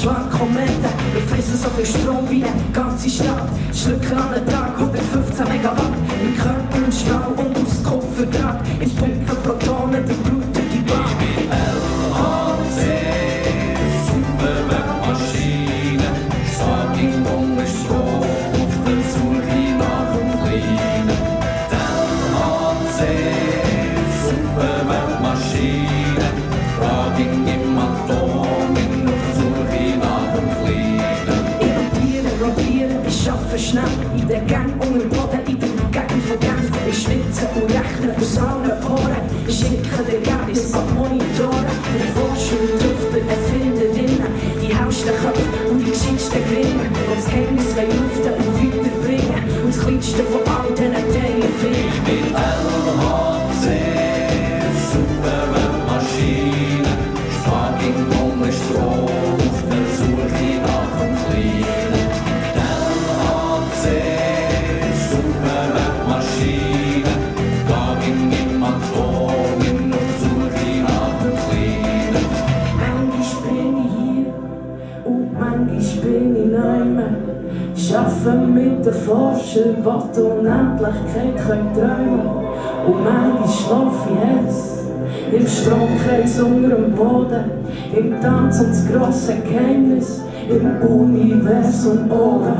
Schwangkometen. Wir fressen so viel Strom wie eine ganze Stadt. Schlucken an den Tag 115 Megawatt. Im Körper, im Stall und aus Kupferdraht. In Pumpen Protonen, der Blut durch die Bahn. LHC, Superweltmaschine, stark im Hunger Strom, auf der Suche nach dem Kleinen. LHC, Superweltmaschine, Fraging im Atom, auf der Suche nach dem Kleinen. Ich rotiere, ich schaffe schnell. In der Gang unter dem Boden, in der Gegend von Genf. Ich schwitze und rechne aus allen Ohren. Ich schicke dir Ergebnis an Monitoren. Wir forschen und dürften Erfinderinnen. Die hellsten Köpfe und die gescheitsten Grillen. Und das Geheimnis wollen lüften und weiterbringen. Und das Kleinste von all diesen Teilen finden. Mit LHC, Superweltmaschine, stark im Hunger Strom, auf der Suche nach dem Kleinen. LHC, Superweltmaschine, Tagging im Atom, auf der Suche nach dem Kleinen. Manchmal bin ich hier und manchmal bin ich nimmer. Schaffe mit den Forschern, die die Unendlichkeit träumen können. Und manchmal schlafe ich heiß, im Stromkreis unter dem Boden, im Tanz und das grosse Geheimnis, im Universum oben.